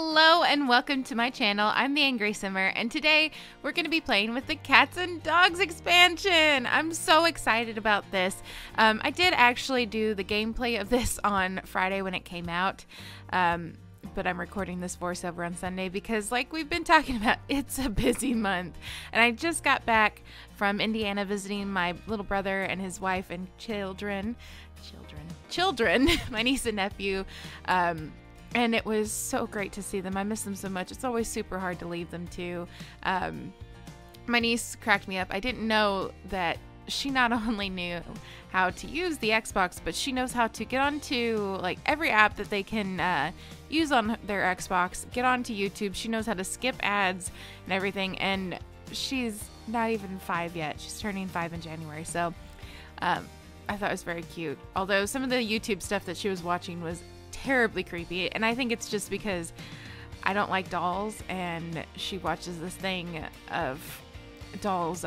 Hello and welcome to my channel. I'm the Angry Simmer, and today we're going to be playing with the Cats and Dogs expansion. I'm so excited about this. I did actually do the gameplay of this on Friday when it came out, but I'm recording this voiceover on Sunday because, like we've been talking about, it's a busy month. And I just got back from Indiana visiting my little brother and his wife and children, my niece and nephew. And it was so great to see them. I miss them so much. It's always super hard to leave them too. My niece cracked me up. I didn't know that she not only knew how to use the Xbox, but she knows how to get onto like every app that they can use on their Xbox, get onto YouTube. She knows how to skip ads and everything. And she's not even 5 yet. She's turning 5 in January. So I thought it was very cute. Although some of the YouTube stuff that she was watching was terribly creepy, and I think it's just because I don't like dolls, and she watches this thing of dolls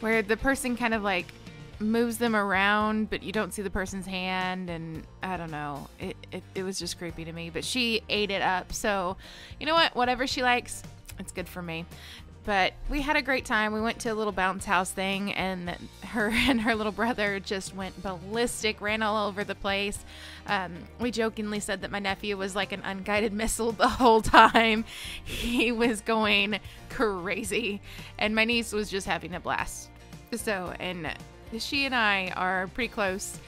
where the person kind of like moves them around, but you don't see the person's hand, and I don't know, it was just creepy to me, but she ate it up. So you know what, whatever she likes, it's good for me. But we had a great time. We went to a little bounce house thing, and her and her little brother just went ballistic, ran all over the place. We jokingly said that my nephew was like an unguided missile the whole time. He was going crazy, and my niece was just having a blast. So, and she and I are pretty close.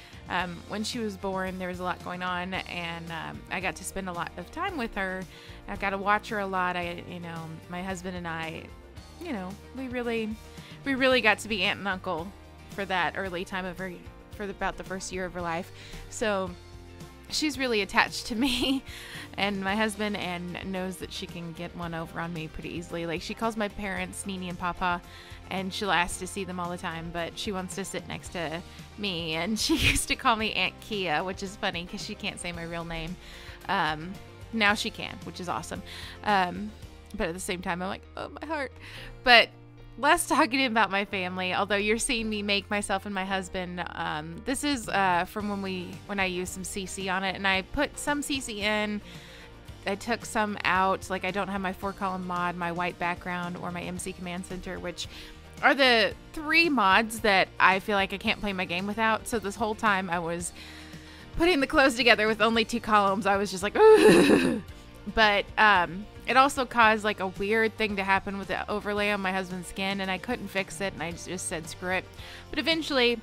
When she was born, there was a lot going on, and I got to spend a lot of time with her. I got to watch her a lot. My husband and I, we really got to be aunt and uncle for that early time of her, for about the first year of her life. So she's really attached to me and my husband, and knows that she can get one over on me pretty easily. Like, she calls my parents Nini and Papa, and she'll ask to see them all the time, but she wants to sit next to me. And she used to call me Aunt Kia, which is funny because she can't say my real name. Now she can, which is awesome. But at the same time, I'm like, oh, my heart. But less talking about my family, although you're seeing me make myself and my husband. This is from when I used some CC on it, and I put some CC in. I took some out, like I don't have my 4-column mod, my white background, or my MC Command Center, which are the 3 mods that I feel like I can't play my game without. So this whole time I was putting the clothes together with only 2 columns. I was just like, ugh. But it also caused like a weird thing to happen with the overlay on my husband's skin, and I couldn't fix it, and I just said screw it. But eventually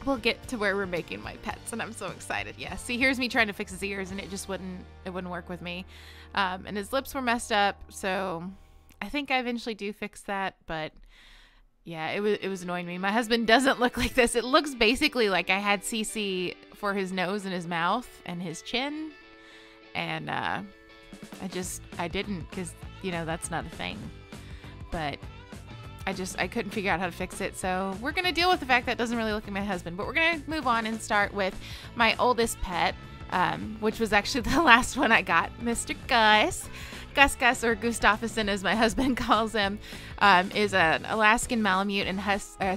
we'll get to where we're making my pets, and I'm so excited. Yeah, see, here's me trying to fix his ears, and it wouldn't work with me. And his lips were messed up, so I think I eventually do fix that. But yeah, it was annoying me. My husband doesn't look like this. It looks basically like I had CC for his nose and his mouth and his chin, and I didn't, because that's not a thing. But I couldn't figure out how to fix it. So we're gonna deal with the fact that it doesn't really look like my husband. But we're gonna move on and start with my oldest pet, which was actually the last one I got, Mr. Gus. Gus, or Gustafsson as my husband calls him, is an Alaskan Malamute and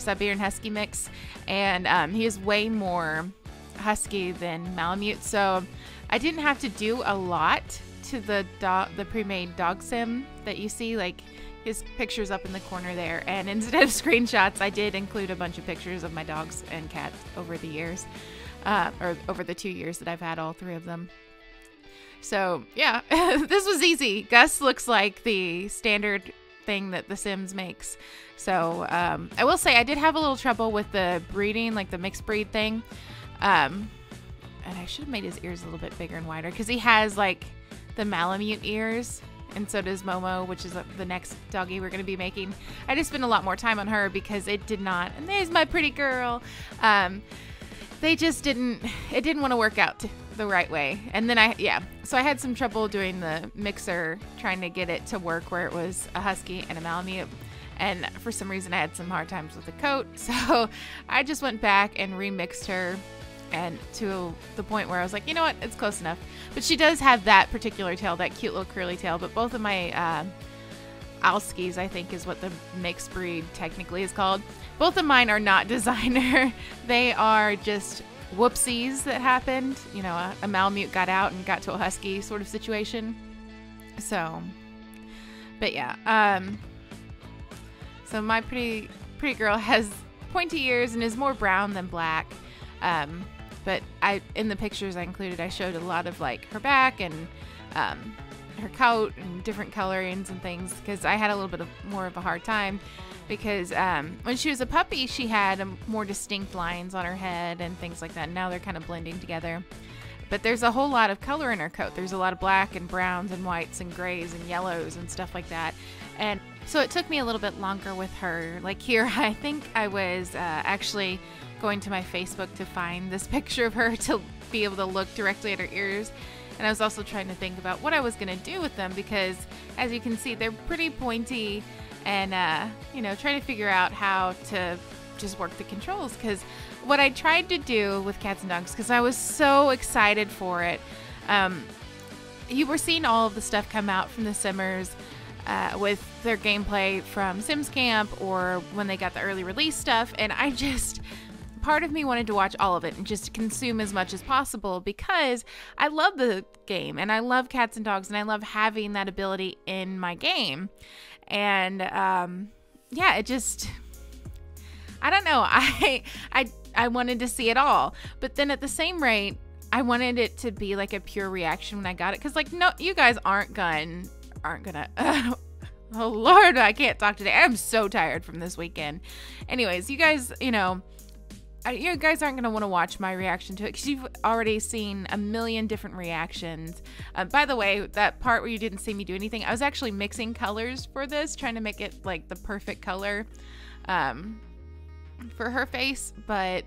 Siberian Husky mix, and he is way more husky than Malamute. So I didn't have to do a lot to the pre-made dog sim that you see, like his pictures up in the corner there. And instead of screenshots, I did include a bunch of pictures of my dogs and cats over the years, or over the 2 years that I've had all 3 of them. So yeah, this was easy. Gus looks like the standard thing that The Sims makes. So I will say I did have a little trouble with the breeding, like the mixed breed thing. And I should have made his ears a little bit bigger and wider, because he has like the Malamute ears, and so does Momo, which is the next doggy we're going to be making. I just spent a lot more time on her because it did not, and there's my pretty girl. It didn't want to work out the right way. And then so I had some trouble doing the mixer, trying to get it to work where it was a husky and a Malamute. And for some reason I had some hard times with the coat. So I just went back and remixed her, and to the point where I was like, you know what, it's close enough. But she does have that particular tail, that cute little curly tail. But both of my Alskis, I think is what the mixed breed technically is called. Both of mine are not designer. They are just whoopsies that happened. You know, a Malamute got out and got to a husky sort of situation. So, but yeah. So my pretty girl has pointy ears and is more brown than black. But in the pictures I included, I showed a lot of like her back and her coat and different colorings and things, because I had a little bit more of a hard time, because when she was a puppy she had more distinct lines on her head and things like that. Now they're kind of blending together, but there's a whole lot of color in her coat. There's a lot of black and browns and whites and grays and yellows and stuff like that. And so it took me a little bit longer with her. Like here, I think I was actually going to my Facebook to find this picture of her to be able to look directly at her ears. And I was also trying to think about what I was going to do with them, because as you can see, they're pretty pointy, and, you know, trying to figure out how to just work the controls. Because what I tried to do with Cats and Dogs, because I was so excited for it, you were seeing all of the stuff come out from the Simmers with their gameplay from Sims Camp, or when they got the early release stuff, and I just... part of me wanted to watch all of it and just consume as much as possible, because I love the game and I love Cats and Dogs and I love having that ability in my game. And yeah, it just, I don't know, I wanted to see it all, but then at the same rate I wanted it to be like a pure reaction when I got it, because like, no, you guys aren't gonna oh Lord, I can't talk today. I'm so tired from this weekend. Anyways, you guys, you know, you guys aren't going to want to watch my reaction to it, because you've already seen a million different reactions. By the way, that part where you didn't see me do anything, I was actually mixing colors for this, trying to make it like the perfect color for her face, but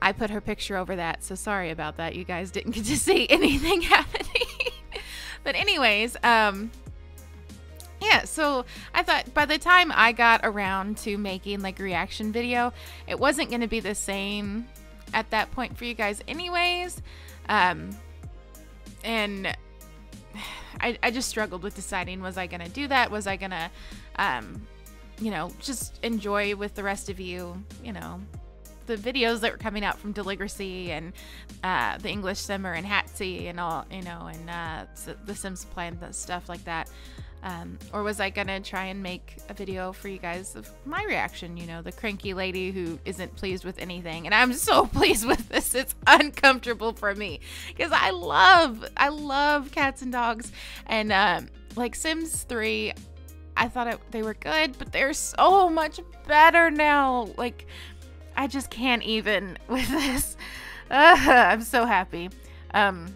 I put her picture over that, so sorry about that. You guys didn't get to see anything happening. But anyways, yeah, so I thought by the time I got around to making like a reaction video, it wasn't going to be the same at that point for you guys anyways. And I just struggled with deciding, was I going to do that? Was I going to, you know, just enjoy with the rest of you, you know, the videos that were coming out from Deligracy and the English Simmer and Hatsy and all, you know, and the Sims Supply and stuff like that. Or was I gonna try and make a video for you guys of my reaction, you know, the cranky lady who isn't pleased with anything. And I'm so pleased with this. It's uncomfortable for me, because I love Cats and Dogs. And like Sims 3, I thought they were good, but they're so much better now. Like, I just can't even with this. I'm so happy. And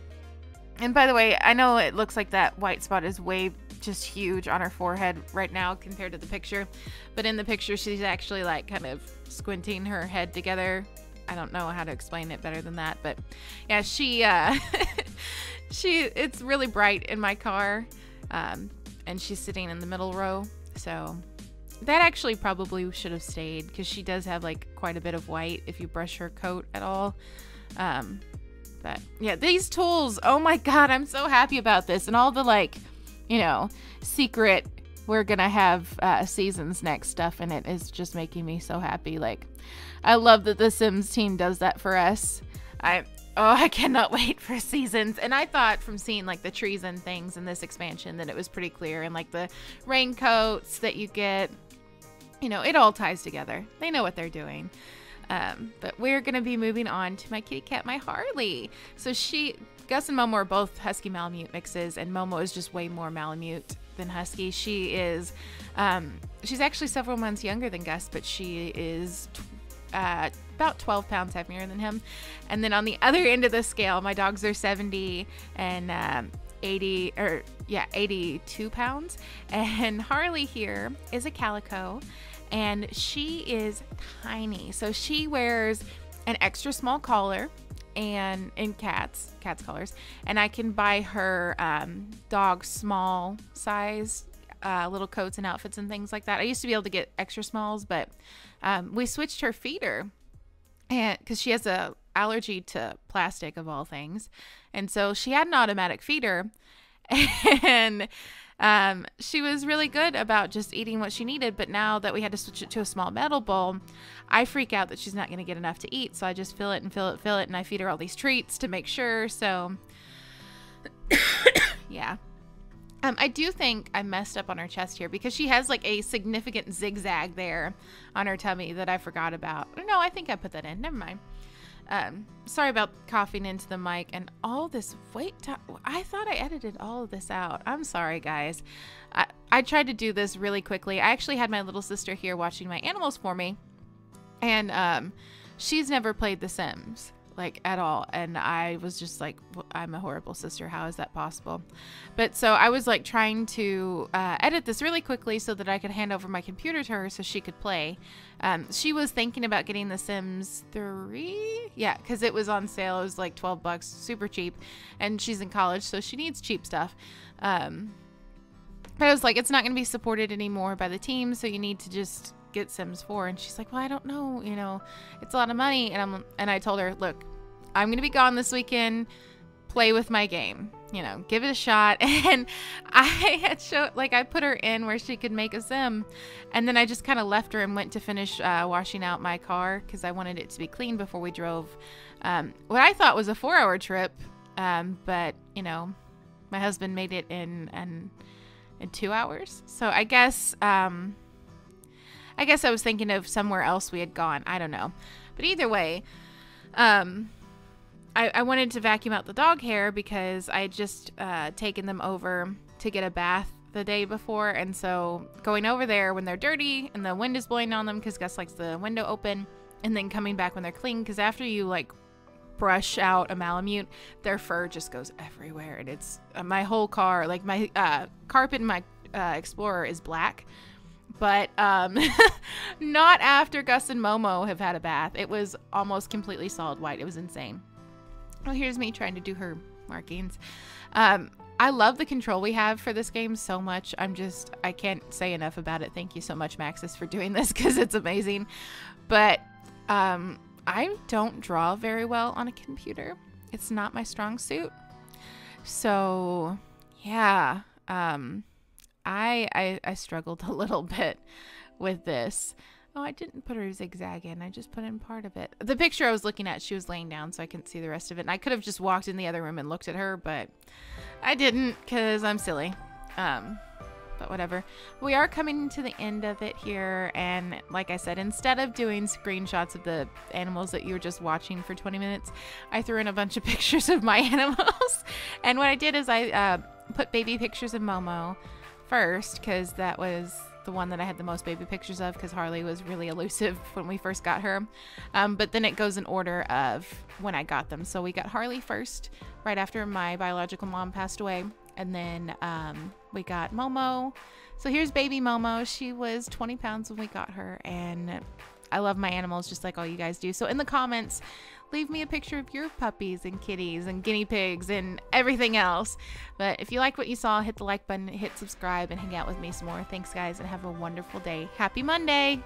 by the way, I know it looks like that white spot is way just huge on her forehead right now compared to the picture, but in the picture she's actually like kind of squinting her head together. I don't know how to explain it better than that, but yeah, she it's really bright in my car, and she's sitting in the middle row, so that actually probably should have stayed, because she does have like quite a bit of white if you brush her coat at all. But yeah, these tools, oh my god, I'm so happy about this, and all the like, you know, secret, we're gonna have seasons next stuff, and it is just making me so happy. Like, I love that the Sims team does that for us. I cannot wait for seasons. And I thought from seeing like the trees and things in this expansion that it was pretty clear, and like the raincoats that you get, you know, it all ties together. They know what they're doing. But we're gonna be moving on to my kitty cat, my Harley. So Gus and Momo are both Husky Malamute mixes, and Momo is just way more Malamute than Husky. She is, she's actually several months younger than Gus, but she is about 12 pounds heavier than him. And then on the other end of the scale, my dogs are 70 and 82 pounds. And Harley here is a calico, and she is tiny. So she wears an extra small collar, and in cats collars, and I can buy her dog small size little coats and outfits and things like that. I used to be able to get extra smalls, but we switched her feeder, and because she has a allergy to plastic of all things, and so she had an automatic feeder, and She was really good about just eating what she needed, but now that we had to switch it to a small metal bowl, I freak out that she's not going to get enough to eat, so I just fill it and fill it, fill it, and I feed her all these treats to make sure, so yeah. I do think I messed up on her chest here because she has like a significant zigzag there on her tummy that I forgot about. No, I think I put that in. Never mind. Sorry about coughing into the mic and all this wait time. I thought I edited all of this out. I'm sorry, guys. I tried to do this really quickly. I actually had my little sister here watching my animals for me, and she's never played The Sims. Like at all, and I was just like, I'm a horrible sister, how is that possible? But so I was like trying to edit this really quickly so that I could hand over my computer to her so she could play. She was thinking about getting The Sims 3, yeah, because it was on sale. It was like $12, super cheap, and she's in college, so she needs cheap stuff. But I was like, it's not going to be supported anymore by the team, so you need to just get Sims 4. And she's like, well, I don't know, you know, it's a lot of money. And I told her, look, I'm gonna be gone this weekend, play with my game, you know, give it a shot. And I had I put her in where she could make a sim, and then I just kind of left her and went to finish washing out my car because I wanted it to be clean before we drove what I thought was a 4-hour trip, but you know, my husband made it in 2 hours. So I guess I was thinking of somewhere else we had gone. I don't know. But either way, I wanted to vacuum out the dog hair because I had just taken them over to get a bath the day before. And so going over there when they're dirty and the wind is blowing on them because Gus likes the window open, and then coming back when they're clean, because after you like brush out a Malamute, their fur just goes everywhere. And it's my whole car, like my carpet in my Explorer is black. But not after Gus and Momo have had a bath. It was almost completely solid white. It was insane. Oh, here's me trying to do her markings. I love the control we have for this game so much. I can't say enough about it. Thank you so much, Maxis, for doing this because it's amazing. But I don't draw very well on a computer. It's not my strong suit. So, yeah. I struggled a little bit with this. Oh, I didn't put her zigzag in. I just put in part of it. The picture I was looking at, she was laying down, so I couldn't see the rest of it. And I could have just walked in the other room and looked at her, but I didn't because I'm silly. But whatever. We are coming to the end of it here. And like I said, instead of doing screenshots of the animals that you were just watching for 20 minutes, I threw in a bunch of pictures of my animals. And what I did is I put baby pictures of Momo first because that was the one that I had the most baby pictures of because Harley was really elusive when we first got her. But then it goes in order of when I got them. So we got Harley first, right after my biological mom passed away. And then we got Momo. So here's baby Momo. She was 20 pounds when we got her. And I love my animals just like all you guys do. So in the comments, leave me a picture of your puppies and kitties and guinea pigs and everything else. But if you like what you saw, hit the like button, hit subscribe, and hang out with me some more. Thanks, guys, and have a wonderful day. Happy Monday!